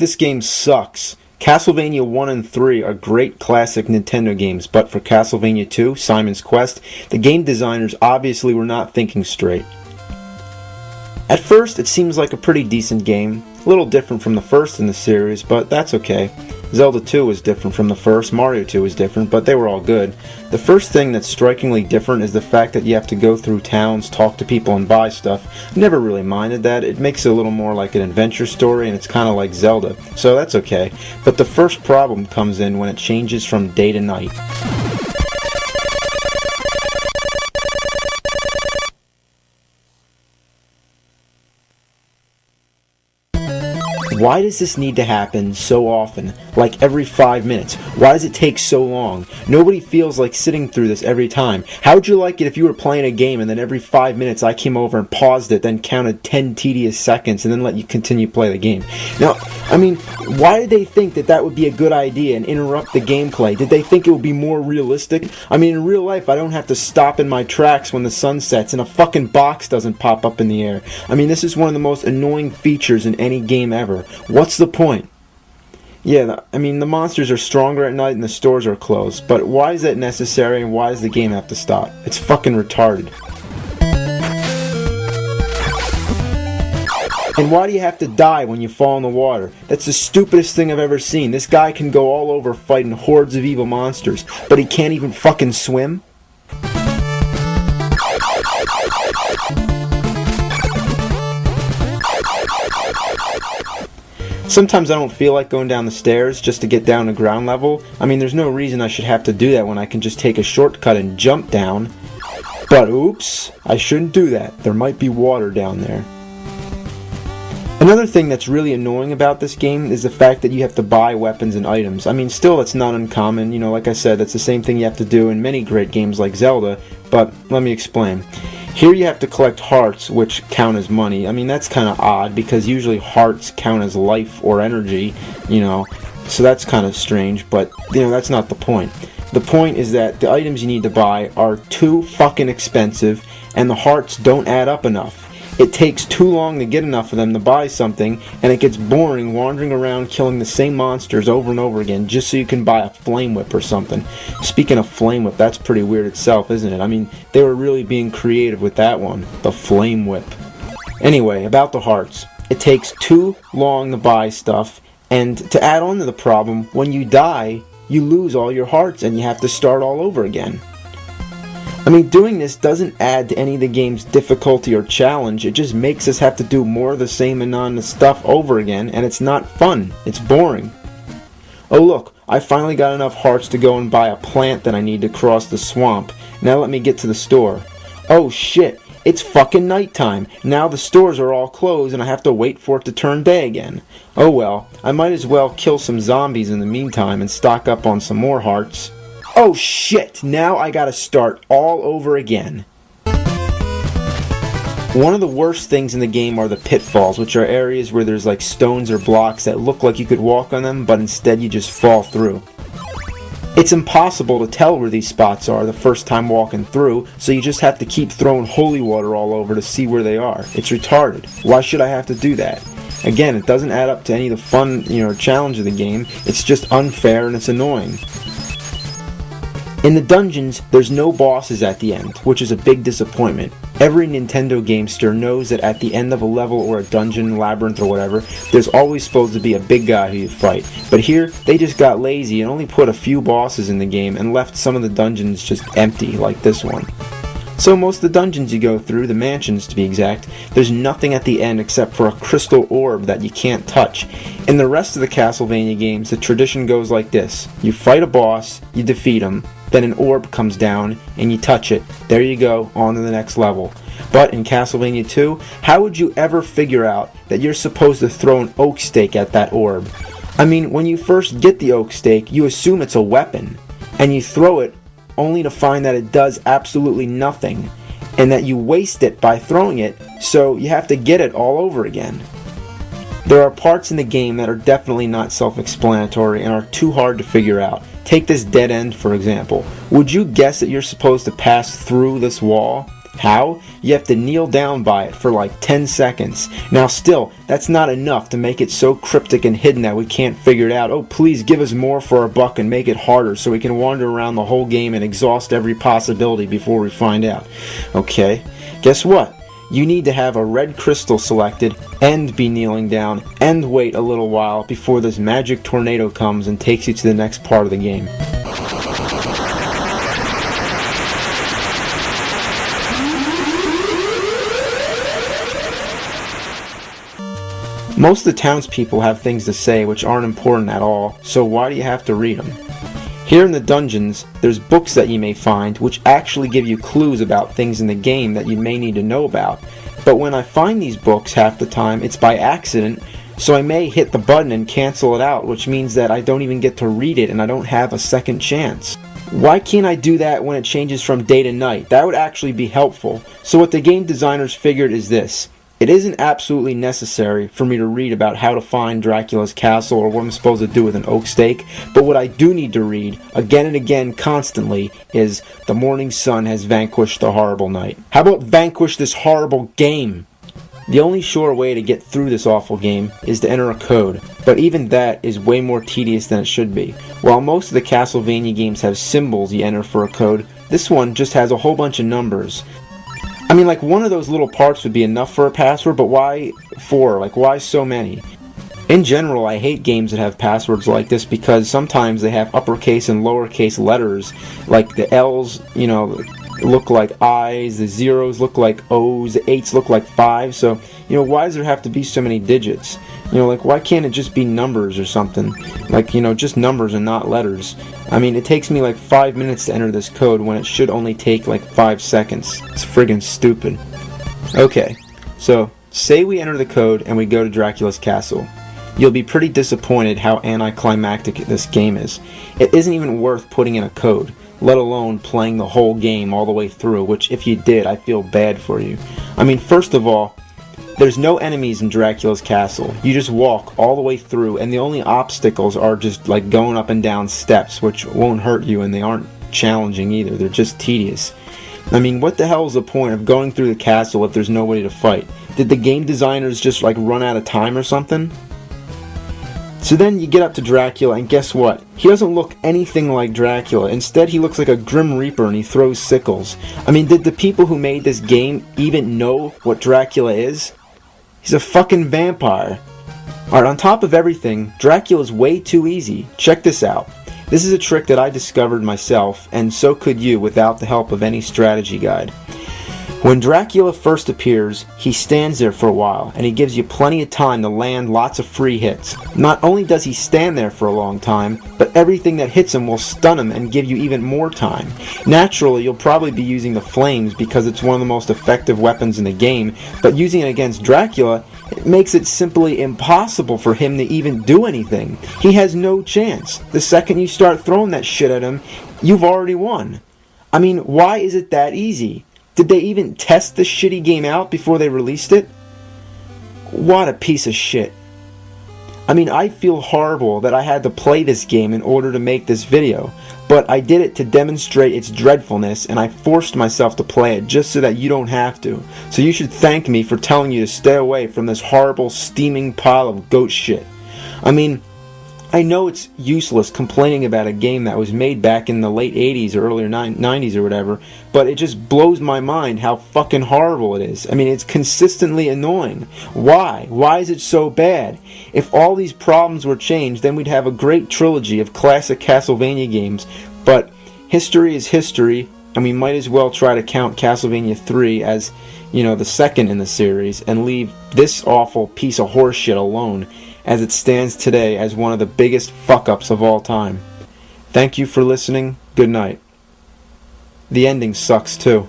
This game sucks. Castlevania 1 and 3 are great classic Nintendo games, but for Castlevania 2, Simon's Quest, the game designers obviously were not thinking straight. At first, it seems like a pretty decent game, a little different from the first in the series, but that's okay. Zelda 2 was different from the first, Mario 2 was different, but they were all good. The first thing that's strikingly different is the fact that you have to go through towns, talk to people, and buy stuff. Never really minded that. It makes it a little more like an adventure story, and it's kind of like Zelda, so that's okay. But the first problem comes in when it changes from day to night. Why does this need to happen so often? Like every 5 minutes? Why does it take so long? Nobody feels like sitting through this every time. How would you like it if you were playing a game and then every 5 minutes I came over and paused it, then counted 10 tedious seconds and then let you continue to play the game? Now, I mean, why did they think that that would be a good idea and interrupt the gameplay? Did they think it would be more realistic? I mean, in real life, I don't have to stop in my tracks when the sun sets and a fucking box doesn't pop up in the air. I mean, this is one of the most annoying features in any game ever. What's the point? Yeah, I mean, the monsters are stronger at night and the stores are closed, but why is that necessary and why does the game have to stop? It's fucking retarded. And why do you have to die when you fall in the water? That's the stupidest thing I've ever seen. This guy can go all over fighting hordes of evil monsters, but he can't even fucking swim? Sometimes I don't feel like going down the stairs just to get down to ground level. I mean, there's no reason I should have to do that when I can just take a shortcut and jump down. But oops, I shouldn't do that. There might be water down there. Another thing that's really annoying about this game is the fact that you have to buy weapons and items. I mean, still, it's not uncommon. You know, like I said, that's the same thing you have to do in many great games like Zelda. But let me explain. Here you have to collect hearts, which count as money. I mean, that's kind of odd, because usually hearts count as life or energy, you know, so that's kind of strange, but, you know, that's not the point. The point is that the items you need to buy are too fucking expensive, and the hearts don't add up enough. It takes too long to get enough of them to buy something, and it gets boring wandering around killing the same monsters over and over again just so you can buy a flame whip or something. Speaking of flame whip, that's pretty weird itself, isn't it? I mean, they were really being creative with that one, the flame whip. Anyway, about the hearts. It takes too long to buy stuff, and to add on to the problem, when you die, you lose all your hearts and you have to start all over again. I mean, doing this doesn't add to any of the game's difficulty or challenge, it just makes us have to do more of the same monotonous stuff over again, and it's not fun, it's boring. Oh look, I finally got enough hearts to go and buy a plant that I need to cross the swamp. Now let me get to the store. Oh shit, it's fucking nighttime. Now the stores are all closed and I have to wait for it to turn day again. Oh well, I might as well kill some zombies in the meantime and stock up on some more hearts. Oh shit, now I gotta start all over again. One of the worst things in the game are the pitfalls, which are areas where there's like stones or blocks that look like you could walk on them, but instead you just fall through. It's impossible to tell where these spots are the first time walking through, so you just have to keep throwing holy water all over to see where they are. It's retarded. Why should I have to do that? Again, it doesn't add up to any of the fun, challenge of the game. It's just unfair and it's annoying. In the dungeons, there's no bosses at the end, which is a big disappointment. Every Nintendo gamester knows that at the end of a level or a dungeon, labyrinth or whatever, there's always supposed to be a big guy who you fight. But here, they just got lazy and only put a few bosses in the game and left some of the dungeons just empty, like this one. So most of the dungeons you go through, the mansions to be exact, there's nothing at the end except for a crystal orb that you can't touch. In the rest of the Castlevania games, the tradition goes like this. You fight a boss, you defeat him, then an orb comes down, and you touch it. There you go, on to the next level. But in Castlevania 2, how would you ever figure out that you're supposed to throw an oak stake at that orb? I mean, when you first get the oak stake, you assume it's a weapon, and you throw it only to find that it does absolutely nothing, and that you waste it by throwing it, so you have to get it all over again. There are parts in the game that are definitely not self-explanatory and are too hard to figure out. Take this dead end, for example. Would you guess that you're supposed to pass through this wall? How? You have to kneel down by it for like 10 seconds. Now still, that's not enough to make it so cryptic and hidden that we can't figure it out. Oh, please give us more for our buck and make it harder so we can wander around the whole game and exhaust every possibility before we find out. Okay, guess what? You need to have a red crystal selected and be kneeling down and wait a little while before this magic tornado comes and takes you to the next part of the game. Most of the townspeople have things to say which aren't important at all, so why do you have to read them? Here in the dungeons, there's books that you may find which actually give you clues about things in the game that you may need to know about. But when I find these books half the time, it's by accident, so I may hit the button and cancel it out, which means that I don't even get to read it and I don't have a second chance. Why can't I do that when it changes from day to night? That would actually be helpful. So what the game designers figured is this. It isn't absolutely necessary for me to read about how to find Dracula's castle or what I'm supposed to do with an oak stake, but what I do need to read, again and again, constantly, is the morning sun has vanquished the horrible night. How about vanquish this horrible game? The only sure way to get through this awful game is to enter a code, but even that is way more tedious than it should be. While most of the Castlevania games have symbols you enter for a code, this one just has a whole bunch of numbers. I mean, like, one of those little parts would be enough for a password, but why 4? Like, why so many? In general, I hate games that have passwords like this because sometimes they have uppercase and lowercase letters. Like, the L's, look like I's, the zeros look like O's, the 8's look like 5's. So, why does there have to be so many digits? Like, why can't it just be numbers or something? Like, just numbers and not letters. I mean, it takes me like 5 minutes to enter this code when it should only take like 5 seconds. It's friggin' stupid. Okay, so say we enter the code and we go to Dracula's castle. You'll be pretty disappointed how anticlimactic this game is. It isn't even worth putting in a code, let alone playing the whole game all the way through, which if you did, I feel bad for you. I mean, first of all, there's no enemies in Dracula's castle. You just walk all the way through, and the only obstacles are just like going up and down steps, which won't hurt you, and they aren't challenging either. They're just tedious. I mean, what the hell is the point of going through the castle if there's nobody to fight? Did the game designers just like run out of time or something? So then you get up to Dracula, and guess what? He doesn't look anything like Dracula. Instead, he looks like a Grim Reaper, and he throws sickles. I mean, did the people who made this game even know what Dracula is? He's a fucking vampire. Alright, on top of everything, Dracula's way too easy. Check this out. This is a trick that I discovered myself, and so could you without the help of any strategy guide. When Dracula first appears, he stands there for a while, and he gives you plenty of time to land lots of free hits. Not only does he stand there for a long time, but everything that hits him will stun him and give you even more time. Naturally, you'll probably be using the flames because it's one of the most effective weapons in the game, but using it against Dracula, it makes it simply impossible for him to even do anything. He has no chance. The second you start throwing that shit at him, you've already won. I mean, why is it that easy? Did they even test this shitty game out before they released it? What a piece of shit. I mean, I feel horrible that I had to play this game in order to make this video, but I did it to demonstrate its dreadfulness, and I forced myself to play it just so that you don't have to. So you should thank me for telling you to stay away from this horrible, steaming pile of goat shit. I mean, I know it's useless complaining about a game that was made back in the late 80s or earlier 90s or whatever, but it just blows my mind how fucking horrible it is. I mean, it's consistently annoying. Why? Why is it so bad? If all these problems were changed, then we'd have a great trilogy of classic Castlevania games, but history is history, and we might as well try to count Castlevania 3 as, the second in the series, and leave this awful piece of horseshit alone, as it stands today as one of the biggest fuck-ups of all time. Thank you for listening. Good night. The ending sucks too.